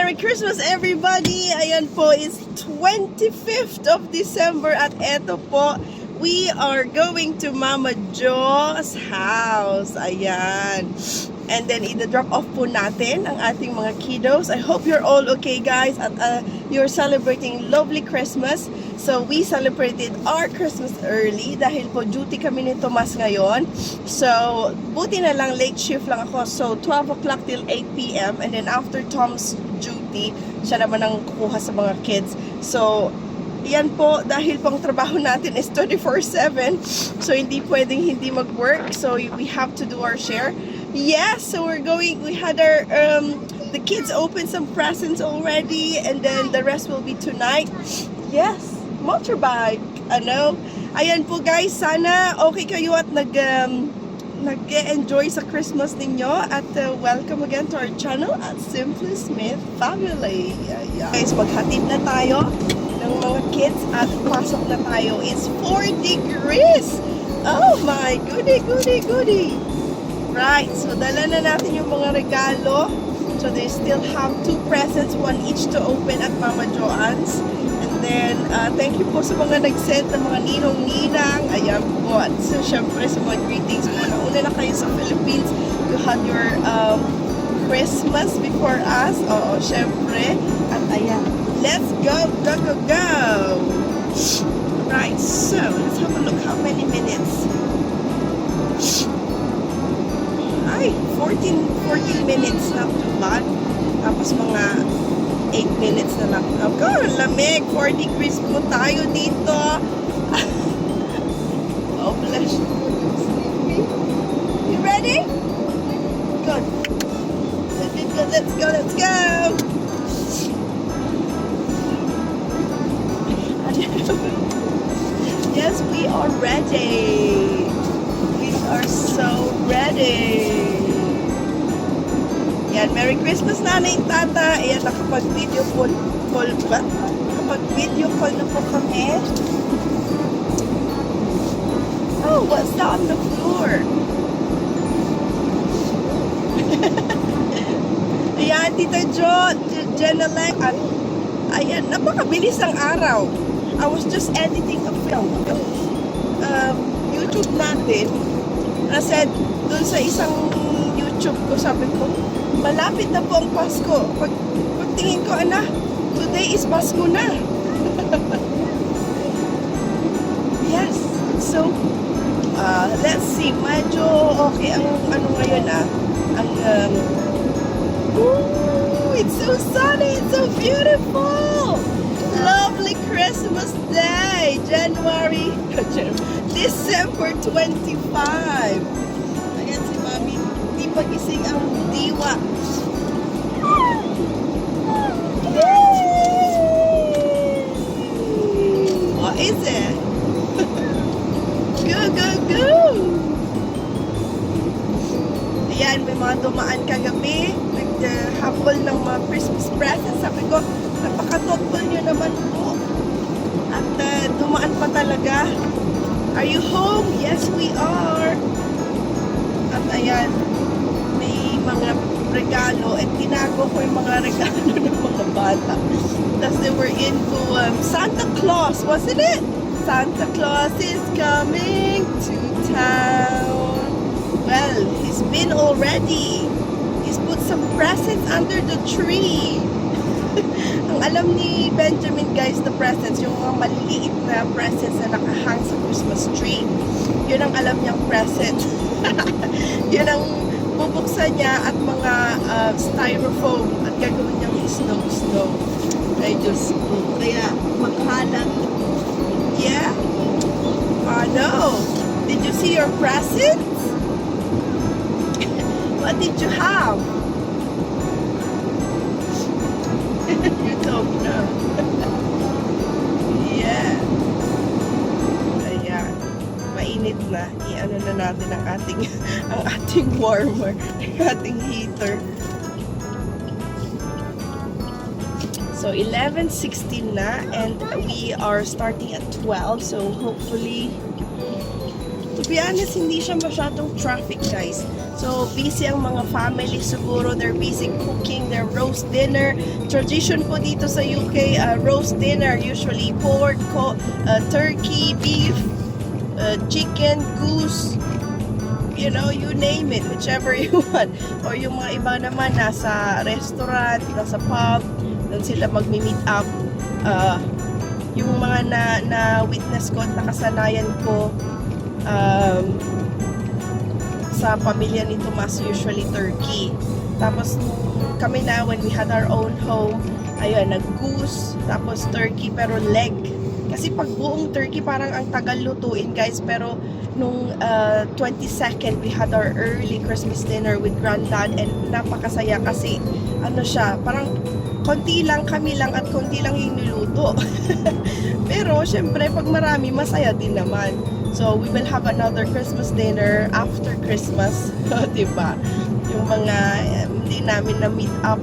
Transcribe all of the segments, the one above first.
Merry Christmas everybody! Ayan po, it's 25th of December at eto po, we are going to Mama Jo's house. Ayan. And then, i-drop off po natin ang ating mga kiddos. I hope you're all okay, guys, at you're celebrating lovely Christmas. So, we celebrated our Christmas early dahil po duty kami ni Tomas ngayon. So, buti na lang, late shift lang ako. So, 12 o'clock till 8 p.m. And then, after Tom's duty, siya naman ang kukuha sa mga kids. So, yan po, dahil pang trabaho natin is 24/7. So, hindi pwedeng hindi mag-work. So, we have to do our share. Yes, so we had our, the kids opened some presents already, and then the rest will be tonight. Yes, motorbike, ayan po guys, sana okay kayo at nag-enjoy sa Christmas ninyo, at welcome again to our channel at Simply Smith Family. Ayan. Guys, maghatid na tayo ng mga kids at pasok na tayo. It's 4 degrees! Oh my goody! Right, so dala na natin yung mga regalo. So they still have 2 presents, 1 each to open at Mama Joanne's. And then, thank you po sa mga nag-send ng mga ninong-ninang. Ayan po. At so, syempre sa mga greetings po. Nauna na kayo sa Philippines. You had your Christmas before us. Oo, syempre. At ayan, let's go! Right, so let's have a look how many minutes. Ay, 14 minutes na to bad. Tapos mga 8 minutes na lang. Okay, lamig. 4 degrees po tayo dito. Oh, bless you. You ready? Good. Let's go. Yes, we are ready. We are so ready. Yan, Merry Christmas nanay tata. Ayan, nakapag-video call ba? Nakapag-video call na po kami. Oh, what's that on the floor? Ayan, Tita Jenelec. Ayan, napakabilis ang araw. I was just editing a film. YouTube natin. I said, dun sa isang YouTube ko, sabi ko, malapit na po ang Pasko. Pagtingin ko, today is Pasko na. Yes. So, let's see. Medyo okay ang ngayon it's so sunny. It's so beautiful. Lovely Christmas Day. December 25. Ayan si Mami. Di pagising ang diwa. What is it? Go! Ayan, may mga dumaan kagabi. Nag-humble ng mga Christmas presents. Sabi ko, napaka-thoughtful nyo naman po. At dumaan pa talaga. Are you home? Yes, we are. At ayan, may mga regalo. At tinago ko yung mga regalo ng mga bata. Tapos they were into Santa Claus, wasn't it? Santa Claus is coming to town. Well, he's been already. He's put some presents under the tree. Ang alam ni Benjamin, guys, the presents, yung mga maliliit na presents na nakahang sa Christmas tree, yun ang alam niyang present. Yun ang bubuksan niya at mga styrofoam at gagawin niyang snow. Ay, Diyos ko. Kaya, maghalan. Yeah? No. Did you see your presents? What did you have? You don't know. Yeah. Ayan. Mainit na. I-ano na natin ang ating warmer, ang ating heater. So 11:16 na, and we are starting at 12. So hopefully be honest, hindi siya masyadong traffic, guys. So, busy ang mga family siguro. They're busy cooking their roast dinner. Tradition po dito sa UK, roast dinner. Usually pork, turkey, beef, chicken, goose, you know, you name it, whichever you want. Or yung mga iba naman, nasa restaurant, nasa pub, doon sila magmi-meet up. Yung mga na-witness ko at nakasanayan ko, sa pamilya ni Tomas, usually turkey. Tapos kami na, when we had our own home, ayun, nag-goose, tapos turkey, pero leg. Kasi pag buong turkey, parang ang tagal lutuin, guys. Pero nung 22nd, we had our early Christmas dinner with Granddad, and napakasaya kasi, ano siya, parang konti lang kami lang at konti lang yung niluto. Pero, syempre, pag marami, masaya din naman. So, we will have another Christmas dinner after Christmas. Diba? Yung mga hindi namin na meet up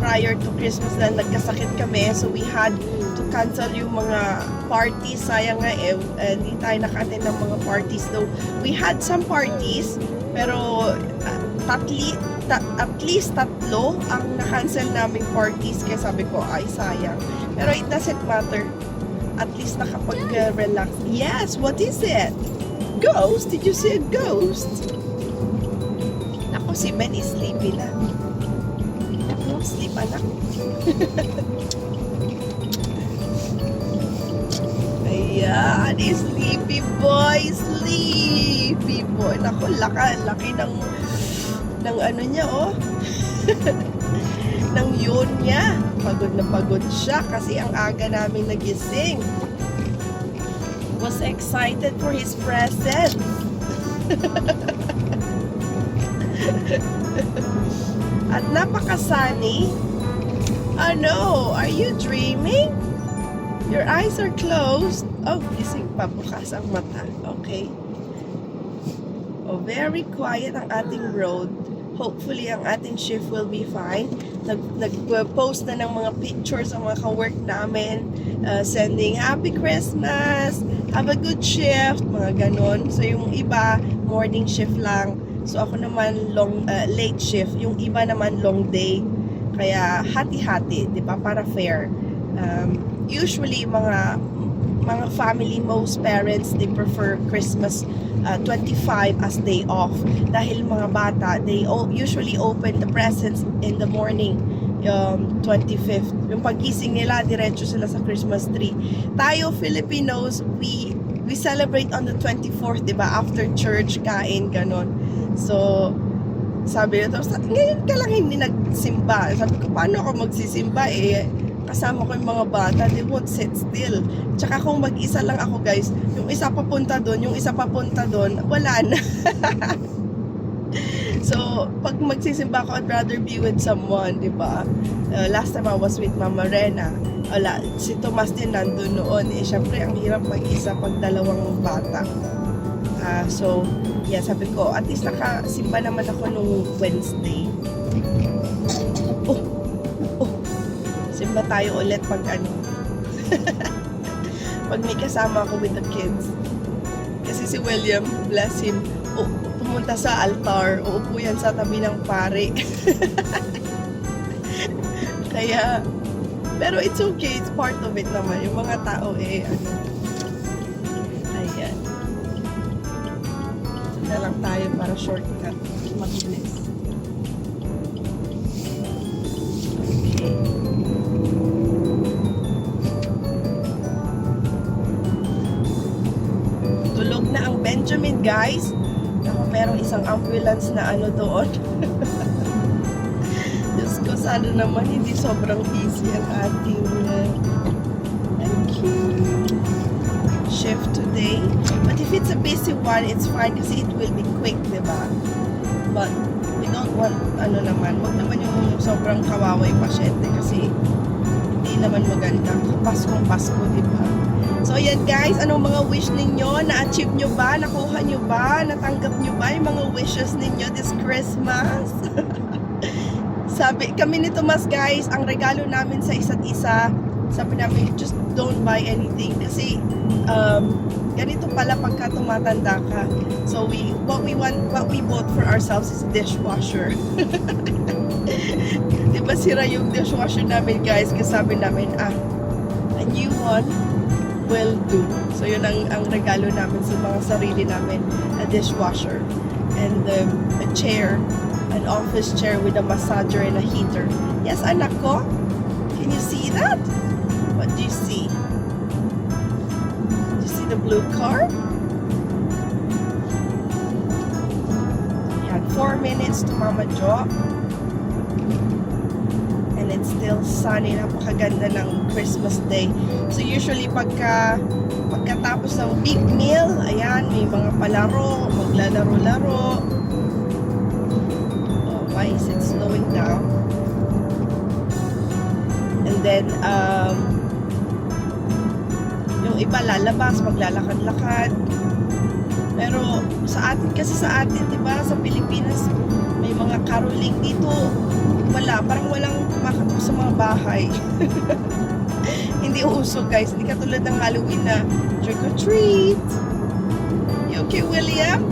prior to Christmas na nagkasakit kami. So, we had to cancel yung mga parties. Sayang nga hindi tayo naka-attend ng mga parties. Though, we had some parties, pero at least tatlo ang na-cancel naming parties. Kaya sabi ko, ay sayang. Pero it doesn't matter. At least nakapag-relax. Yes, what is it? Ghost? Did you see a ghost? Ako, si Ben is sleepy lang. Ako, sleep anak. Ayan, sleepy boy, sleepy boy. Naku, laki ng ano niya, oh. Ng yun niya. Pagod na pagod siya kasi ang aga namin nagising. Was excited for his presence. At napaka-sunny. Ano? Are you dreaming? Your eyes are closed. Oh, gising pa, bukas ang mata. Okay. Oh, very quiet ang ating road. Hopefully, ang ating shift will be fine. Nag-post na ng mga pictures ang mga ka-work namin, sending Happy Christmas, have a good shift, mga ganon. So, yung iba, morning shift lang. So, ako naman, late shift. Yung iba naman, long day. Kaya, hati-hati, di ba? Para fair. Usually, mga family, most parents, they prefer Christmas 25 as day off. Dahil mga bata, they usually open the presents in the morning, 25th. Yung pagising nila, diretso sila sa Christmas tree. Tayo, Filipinos, we celebrate on the 24th, diba? After church, kain, ganon. So, sabi nito, ngayon ka lang hindi nagsimba. Sabi ko, paano ako magsisimba kasama ko yung mga bata, they won't sit still. Tsaka kung mag-isa lang ako, guys, yung isa papunta doon, wala na. So, pag magsisimba ako, I'd rather be with someone, di ba? Last time I was with Mama Rena, si Tomas din nandun noon. Syempre, ang hirap mag-isa pag dalawang bata. So, yeah, sabi ko, at least nakasimba naman ako nung Wednesday. Simba tayo ulit pag pag may kasama ako with the kids. Kasi si William, bless him, pumunta sa altar, uupo yan sa tabi ng pare. Kaya, pero it's okay, it's part of it naman. Yung mga tao ayan. Ito na lang tayo para shortcut. Mabilis. Okay. Tulog na ang Benjamin, guys. Ako, merong isang ambulance na doon. Diyos ko, sana naman hindi sobrang easy ang ating shift today. But if it's a busy one, it's fine kasi it will be quick, diba? But we don't want, wag naman yung sobrang kawawa yung pasyente kasi hindi naman maganda. Paskong Pasko, diba? So, ayan guys, anong mga wish ninyo? Na-achieve nyo ba? Nakuha nyo ba? Natanggap nyo ba yung mga wishes ninyo this Christmas? Sabi, kami ni Tomas guys, ang regalo namin sa isa't isa, sabi namin, just don't buy anything. Kasi, ganito pala pagka tumatanda ka. So what we bought for ourselves is a dishwasher. Diba sira yung dishwasher namin guys, kasi sabi namin, a new one will do. So yun ang regalo namin sa mga sarili namin, a dishwasher and a chair, an office chair with a massager and a heater. Yes, anak ko? Can you see that? What do you see? Do you see the blue car? Yan, 4 minutes to Mama Jo. And it's still sunny. Napakaganda ng Christmas Day. So usually pagkatapos ng big meal, ayan, may mga palaro, maglalaro-laro. Oh, why is it slowing down? And then, yung iba lalabas, maglalakad-lakad. Pero sa atin, diba, sa Pilipinas, may mga caroling dito. Parang walang kumakatok sa mga bahay. Hindi uso guys, hindi katulad ng Halloween na trick or treat. You okay, William?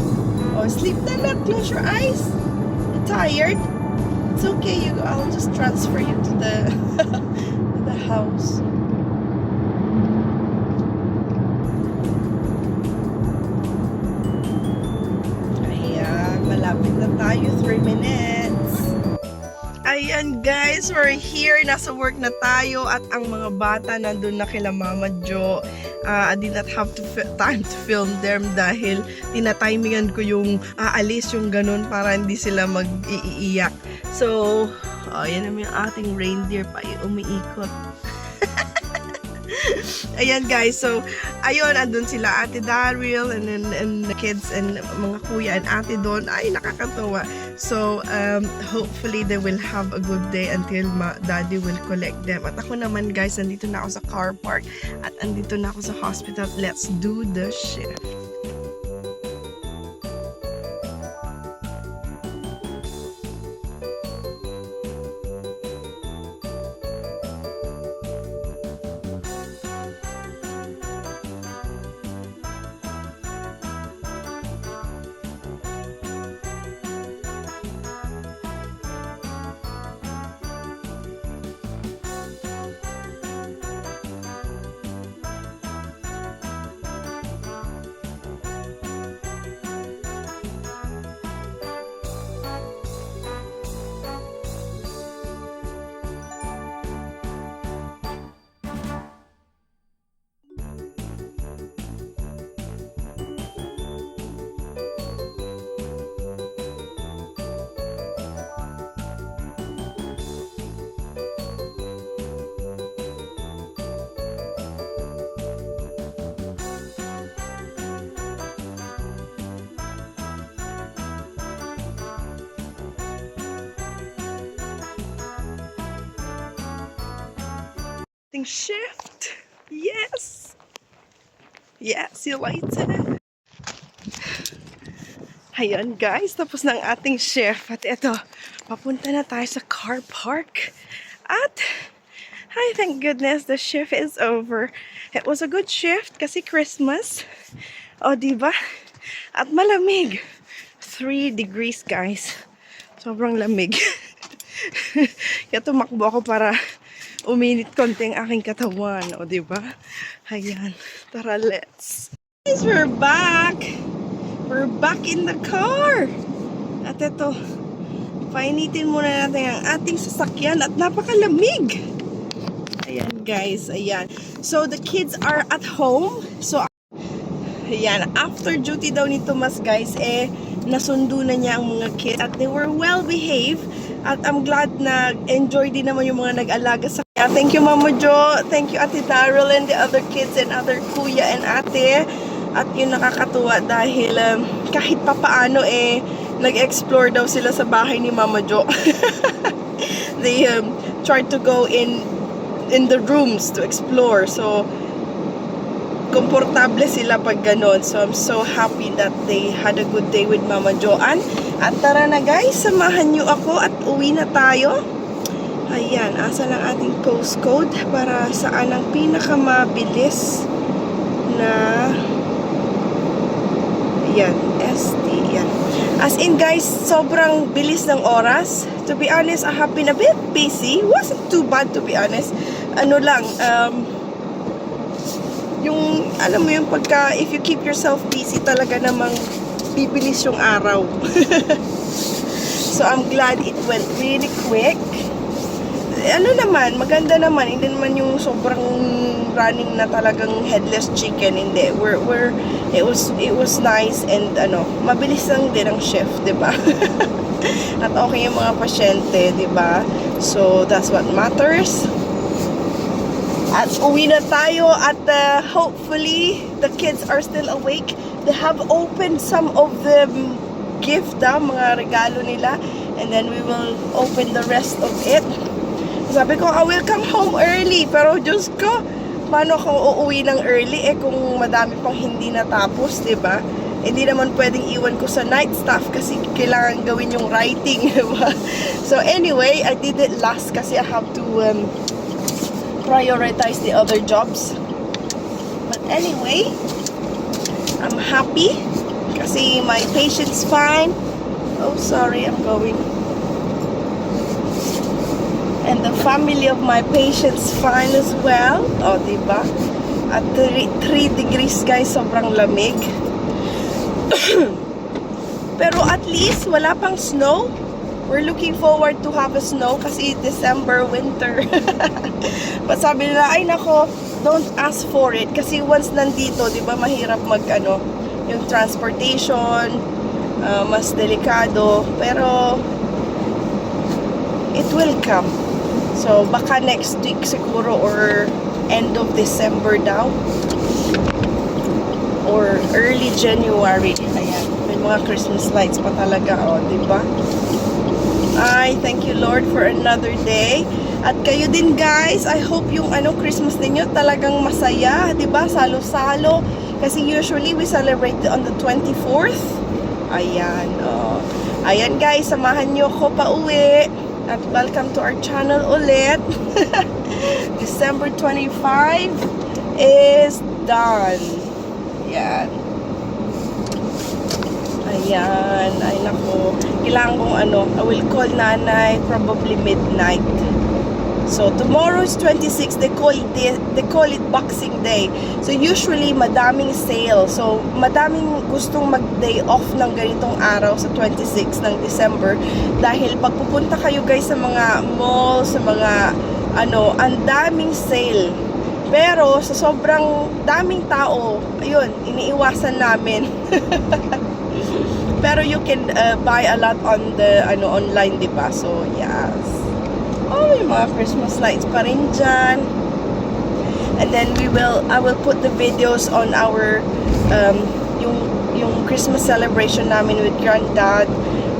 Oh, sleep na, close your eyes. You tired? It's okay, I'll just transfer you to the to the house. Ayan, malapit na tayo, 3 minutes. Ayan guys, we're here. Nasa work na tayo at ang mga bata nandun na kila Mama Jo. I did not have time to film them dahil tinatimingan ko yung aalis yung ganun para hindi sila mag-iiyak. So, yan naman yung ating reindeer pa umiikot. Ayan guys, so ayun, andun sila Ate Daryl and the kids and mga kuya and ate doon. Ay, nakakatawa. So hopefully they will have a good day until daddy will collect them. At ako naman guys, nandito na ako sa car park at andito na ako sa hospital. Let's do the shift. Shift. Yes. Yes, you liked it. Ayan guys, tapos na ang ating shift. At ito, papunta na tayo sa car park. At, thank goodness the shift is over. It was a good shift kasi Christmas. O, diba? At malamig. 3 degrees guys. Sobrang lamig. Kaya tumakbo ako para uminit konti ang aking katawan. O, diba? Ayan. Tara, let's. Guys, we're back. We're back in the car. At ito, painitin muna natin ang ating sasakyan at napakalamig. Ayan, guys. Ayan. So, the kids are at home. So, ayan. After duty daw ni Tomas, guys, nasundo na niya ang mga kids. At they were well behaved. At I'm glad na enjoy din naman yung mga nag-alaga sa kanya. Thank you, Mama Jo. Thank you, Ate Daryl and the other kids and other kuya and ate. At yun nakakatuwa dahil kahit papaano nag-explore daw sila sa bahay ni Mama Jo. They tried to go in the rooms to explore. So, komportable sila pag ganon. So, I'm so happy that they had a good day with Mama Joanne. At tara na guys, samahan nyo ako at uwi na tayo. Ayan, asa lang ating postcode para saan ang pinakamabilis na yan. ST, yan. As in guys, sobrang bilis ng oras. To be honest, I have been a bit busy. Wasn't too bad to be honest. Ano lang, yung, alam mo yung pagka, if you keep yourself busy, talaga namang bibilis yung araw. So I'm glad it went really quick. Ano naman, maganda naman, hindi naman yung sobrang running na talagang headless chicken, hindi. It was nice and ano, mabilis lang din ang shift, 'di ba? At okay yung mga pasyente, 'di ba? So that's what matters. At uwi na tayo at hopefully the kids are still awake. They have opened some of the gift, mga regalo nila, and then we will open the rest of it. Sabi ko, I will come home early. Pero Diyos ko, paano ako uuwi ng early kung madami pang hindi natapos, diba? Hindi naman pwedeng iwan ko sa night staff kasi kailangan gawin yung writing, diba? So anyway, I did it last kasi I have to prioritize the other jobs. But anyway, I'm happy kasi my patient's fine. Oh, sorry, I'm going. And the family of my patients fine as well. O, diba? At 3 degrees, guys, sobrang lamig. Pero at least, wala pang snow. We're looking forward to have a snow kasi December, winter. But sabi nila, ay nako, don't ask for it. Kasi once nandito, diba, mahirap yung transportation, mas delikado. Pero, it will come. So, baka next week siguro or end of December daw. Or early January. Ayan, may mga Christmas lights pa talaga, diba? Ay, thank you Lord for another day. At kayo din guys, I hope yung Christmas ninyo talagang masaya, diba? Salo-salo. Kasi usually we celebrate on the 24th. Ayan, ayan guys, samahan nyo ko pa uwi. At welcome to our channel ulit. December 25 is done. Yan. Ayan. Ay nako. Kailangan kong I will call nanay probably midnight. So tomorrow is 26. They call it Boxing Day. So usually madaming sale. So madaming gustong mag-day off ng ganitong araw sa 26 ng December dahil pag pupunta kayo guys sa mga mall, sa mga ang daming sale. Pero sa sobrang daming tao, ayun, iniiwasan namin. Pero you can buy a lot on the online, diba? So yes. Oh, may mga Christmas lights pa rin dyan. And then I will put the videos on our yung Christmas celebration namin with Granddad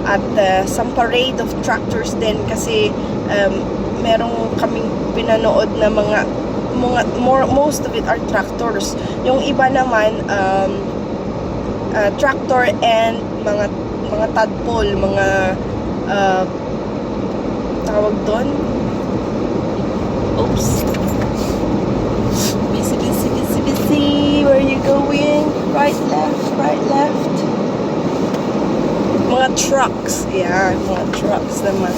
at some parade of tractors din kasi merong kaming pinanood na most of it are tractors. Yung iba naman tractor and mga tadpole, mga tawag doon. Oops. Busy. Where are you going? Right, left. Mga trucks. Yeah, mga trucks naman.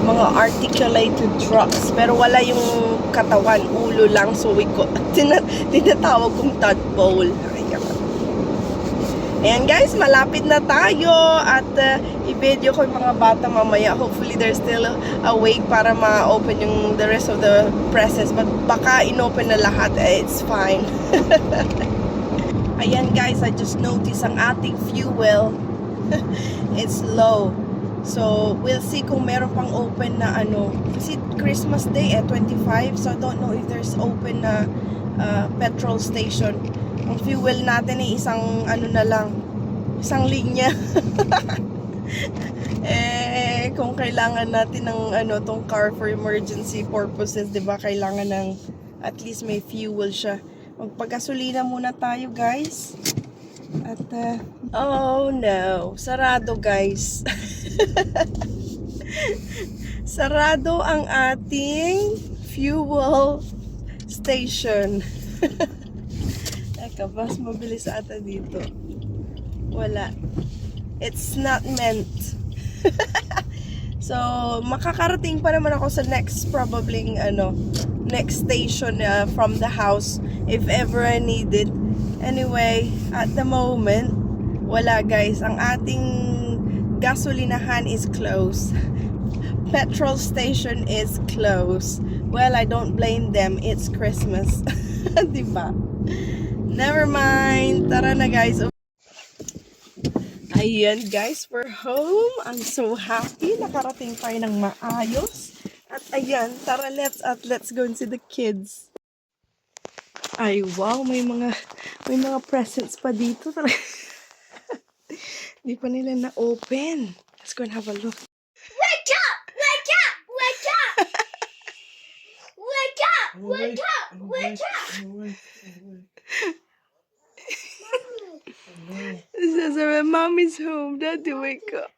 Mga articulated trucks. Pero wala yung katawan. Ulo lang. So, tinatawag kong tadpole. Ayan guys, malapit na tayo at i-video ko yung mga bata mamaya. Hopefully they're still awake para ma-open yung the rest of the presents. But baka in-open na lahat, it's fine. Ayan guys, I just noticed ang ating fuel. It's low. So, we'll see kung meron pang open na Kasi Christmas Day 25. So, I don't know if there's open na petrol station. Ang fuel natin ay isang na lang, isang linya. Kung kailangan natin ng tong car for emergency purposes, 'di ba? Kailangan ng at least may fuel siya. Magpagasolina muna tayo, guys. At oh no, sarado, guys. Sarado ang ating fuel station. Teka, mas mabilis ata dito. Wala. It's not meant. So, makakarating pa naman ako sa next probably next station from the house if ever I need it. Anyway, at the moment, wala guys. Ang ating gasolinahan is closed. Petrol station is closed. Well, I don't blame them. It's Christmas. Diba? Never mind. Tara na guys. Ayan guys, we're home. I'm so happy. Nakarating tayo ng maayos. At ayan, tara let's go and see the kids. Ay wow, may mga presents pa dito. Hindi pa nila na-open. Let's go and have a look. Wake up! Wake up! Wake up! Wake up! Wake up! Wake up! It says mommy's home. Daddy, wake up.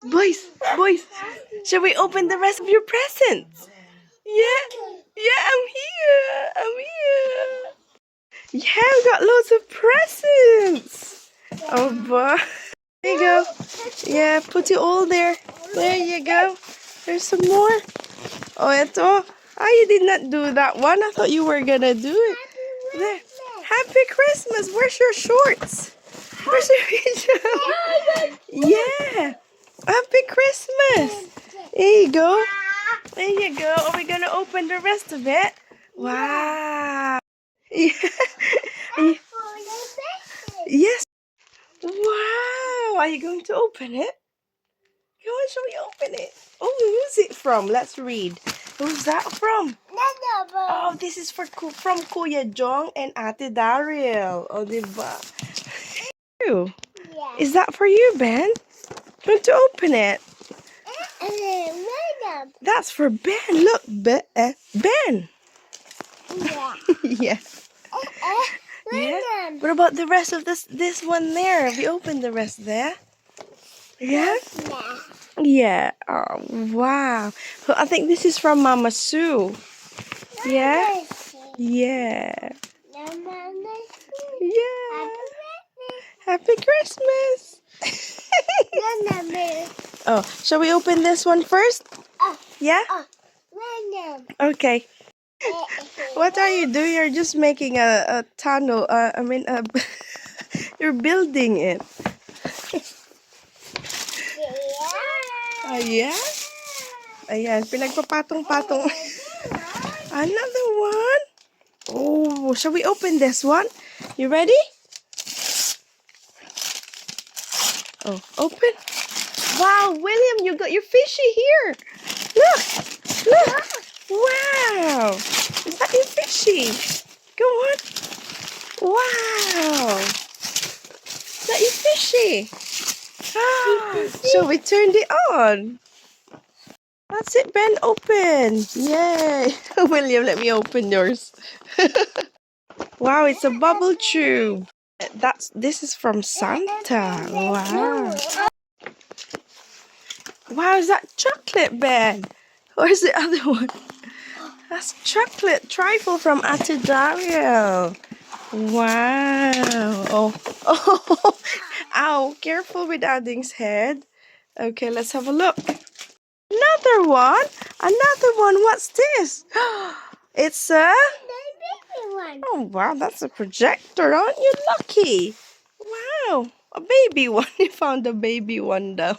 Boys, shall we open the rest of your presents? Yeah, I'm here. Yeah, we got loads of presents. Oh, boy. There you go. Yeah, put it all there. There you go. There's some more. Oh, ito. You did not do that one. I thought you were gonna do it. There. Happy Christmas. Where's your shorts? Where's your pajama? Yeah. Happy Christmas. There you go. There you go. Are we gonna open the rest of it? Wow. Yeah. Yes. Wow. Are you going to open it? Go on, shall we open it? Oh, who's it from? Let's read. Who's that from? Oh, this is from Kuya Jong and Ate Daryl. Oh, diba? Is that for you, Ben? Want to open it? That's for Ben. Look, Ben. Yeah. Yeah. What about the rest of this one there? Have you opened the rest there? Yeah? Yeah. Oh, wow. So I think this is from Mama Sue. Yeah? Yeah. Yeah. Happy Christmas. Oh, shall we open this one first? Yeah? Okay. What are you doing? You're just making a tunnel. You're building it. Oh, yeah? Ayan, pinagpapatong-patong. Another one. Oh, shall we open this one? You ready? Oh, open. Wow, William, you got your fishy here. Look. Wow. Is that your fishy? Go on. Wow. Is that your fishy? So we turned it on. That's it, Ben. Open. Yay. William, let me open yours. Wow, it's a bubble tube. This is from Santa. Wow. Wow, is that chocolate, Ben? Where's the other one? That's chocolate trifle from Ate Daryl. Wow. Oh. Ow. Careful with Adding's head. Okay, let's have a look. Another one. What's this? It's a... Oh, wow. That's a projector. Aren't you lucky? Wow. A baby one. You found a baby one down.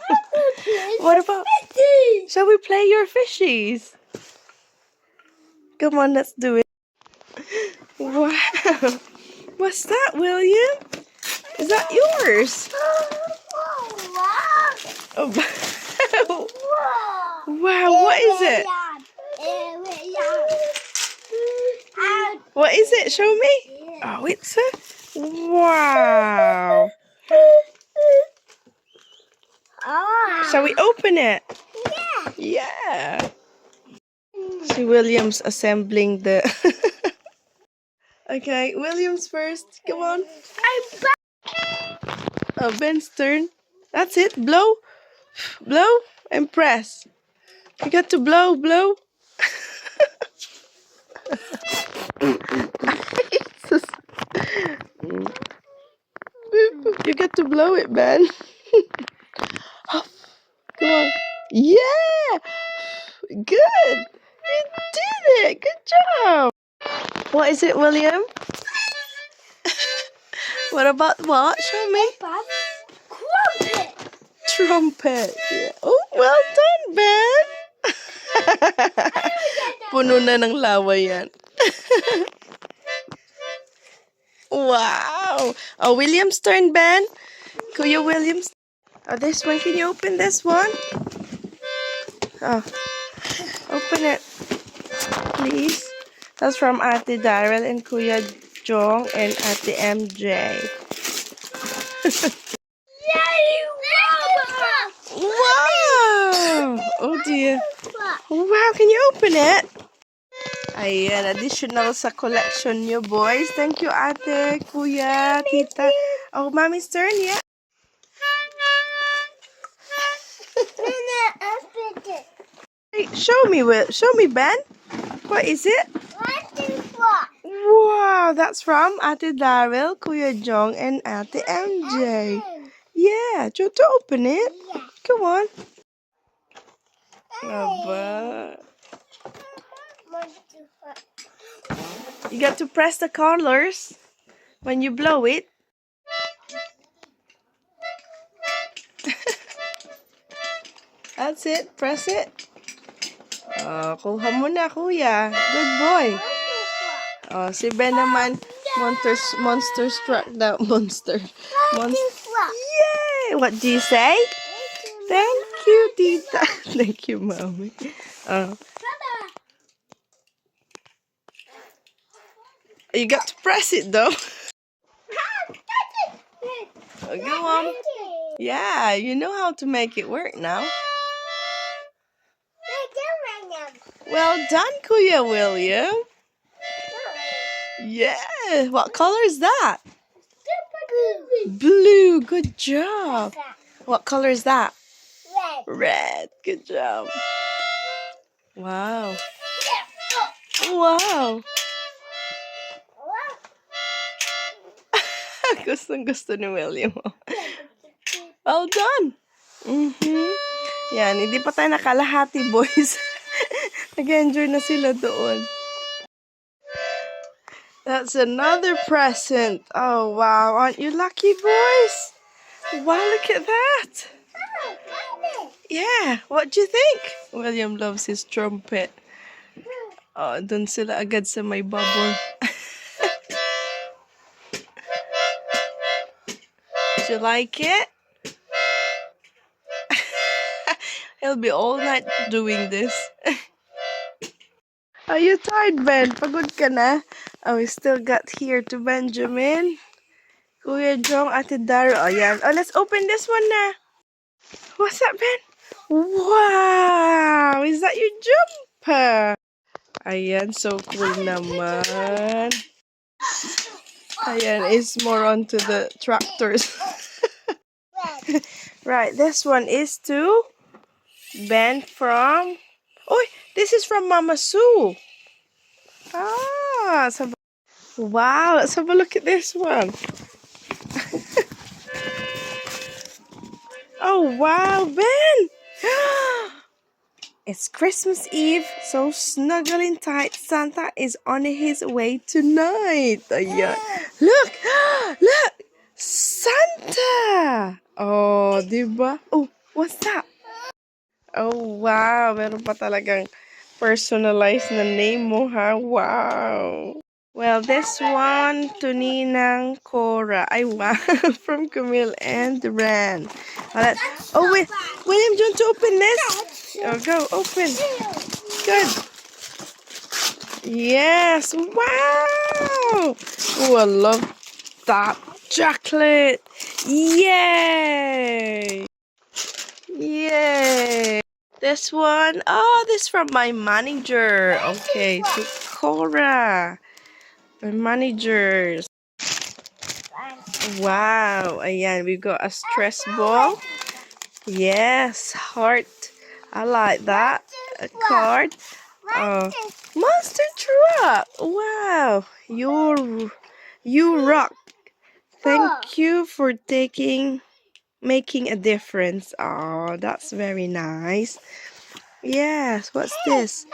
What about... Shall we play your fishies? Come on, let's do it. Wow. What's that, William? Is that yours? Oh. Wow, what is it? What is it? Show me. Oh, it's a... Wow. Shall we open it? Yeah. See, William's assembling the... Okay, William's first. Come on. I'm back. Oh, Ben's turn. That's it. Blow. Blow and press. You got to blow. You get to blow it, Ben. Come on. Yeah! Good! You did it! Good job! What is it, William? What about what? Show me. Crumpet. Trumpet. Yeah. Oh, well done, Ben! Puno na ng lawa yan. Wow! Oh, William's turn, Ben. Kuya Williams. Oh, this one. Can you open this one? Oh, open it, please. That's from Ate Daryl and Kuya Jong and Ate MJ. Wow! Oh dear. Wow, can you open it? Ayan, additional sa collection nyo, boys. Thank you, Ate, Kuya, Tita. Oh, Mommy's turn, yeah. Hey, show me, Ben. What is it? Wow, that's from Ate Daryl, Kuya Jong, and Ate MJ. Yeah, do you want to open it? Yeah. Come on. Aba. You got to press the colors when you blow it. That's it. Press it. Oh, kuha mo na, kuya. Good boy. Oh, si Ben naman, monster struck the monster. Yay! What do you say? Thank you, Tita. Thank you, Mommy. Oh. You got to press it, though. Oh, go on. Yeah, you know how to make it work now. Well done, Kuya William. Yeah. What color is that? Blue. Good job. What color is that? Red. Good job. Wow. Wow. Gustong-gusto ni William. Well done. Yan, hindi pa tayo nakalahati, boys. Nag-enjoy na sila doon. That's another present. Oh, wow. Aren't you lucky, boys? Wow, look at that. Yeah, what do you think? William loves his trumpet. Oh, dun sila agad sa may bubble. Do you like it? He'll be all night doing this. Are you tired, Ben? Pagod ka na? Oh, we still got here to Benjamin. Kuya Jong, Ate Daro. Oh, yan. Oh, let's open this one na. What's that, Ben? Wow! Is that your jumper? Ayan, so cool naman. Ayan, it's more onto the tractors. Right, this one is to Ben from... Oh, this is from Mama Sue. Ah, wow, let's have a look at this one. Oh, wow, Ben. It's Christmas Eve, so snuggling tight. Santa is on his way tonight. Ayan. Look! Look! Santa! Oh, diba? Oh, what's that? Oh, wow. Meron pa talagang personalized na name mo, ha? Wow. Well, this one to Ninang Cora. Ay, wow. From Camille and Ran. Oh, wait. William, do you want to open this? Oh, go. Open. Good. Yes. Wow. Oh, I love that chocolate. Yay. Yay. This one. Oh, this from my manager. Okay, to Cora. My managers. Wow. Ayan, we got a stress ball. Yes, heart. I like that. A card. Oh, monster truck. Wow. You rock. Thank you for making a difference. Oh, that's very nice. Yes, what's this?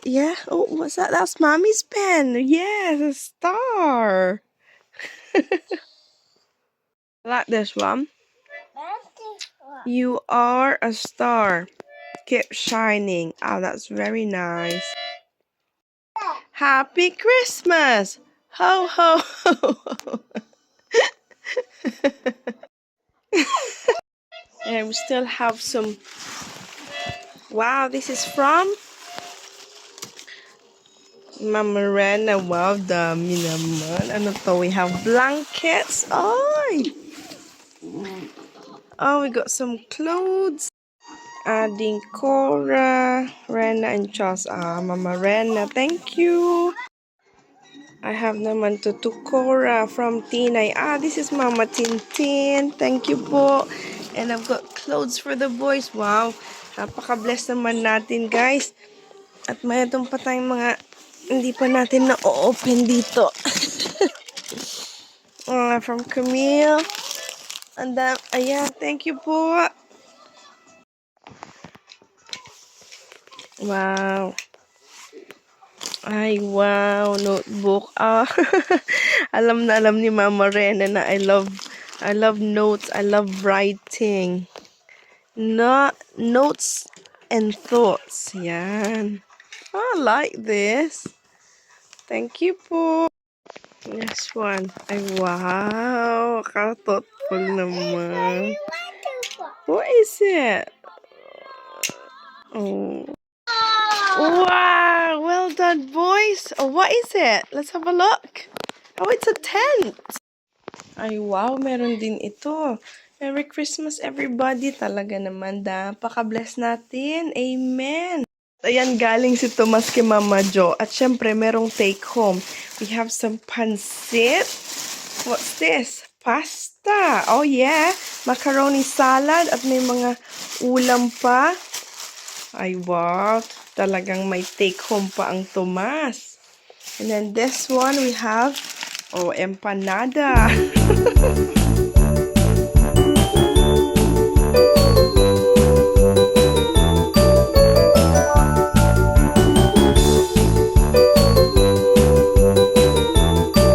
Yeah, oh, what's that? That's mommy's pen. Yes, a star. I like this one. You are a star. Keep shining. Oh, that's very nice. Happy Christmas! Ho, ho, ho. And we still have some. Wow, this is from Mama Rena. Wow, dami naman. Ano to? We have blankets. Ay! Oh, we got some clothes. Adding Cora, Rena, and Charles. Ah, Mama Rena, thank you. I have naman to Cora from Tinay. Ah, this is Mama Tintin. Thank you po. And I've got clothes for the boys. Wow, napaka-bless naman natin, guys. At mayroon pa tayong mga hindi pa natin na-open dito. From Camille. And then, ayan, thank you po. Wow. Ay, wow, notebook. Ah, alam na alam ni Mama Rena na I love notes. I love writing. Notes and thoughts. Yan. I like this. Thank you po. Next one. Ay, wow. Ka-thoughtful naman. What is it? Oh. Wow, well done, boys. Oh, what is it? Let's have a look. Oh, it's a tent. Ay, wow, meron din ito. Merry Christmas, everybody. Talaga naman, napaka-bless natin. Amen. Ayan, galing si Tomas kay Mama Jo. At syempre, merong take home. We have some pancit. What's this? Pasta. Oh, yeah. Macaroni salad. At may mga ulam pa. Ay, wow. Talagang may take home pa ang Tomas. And then this one we have, oh, empanada.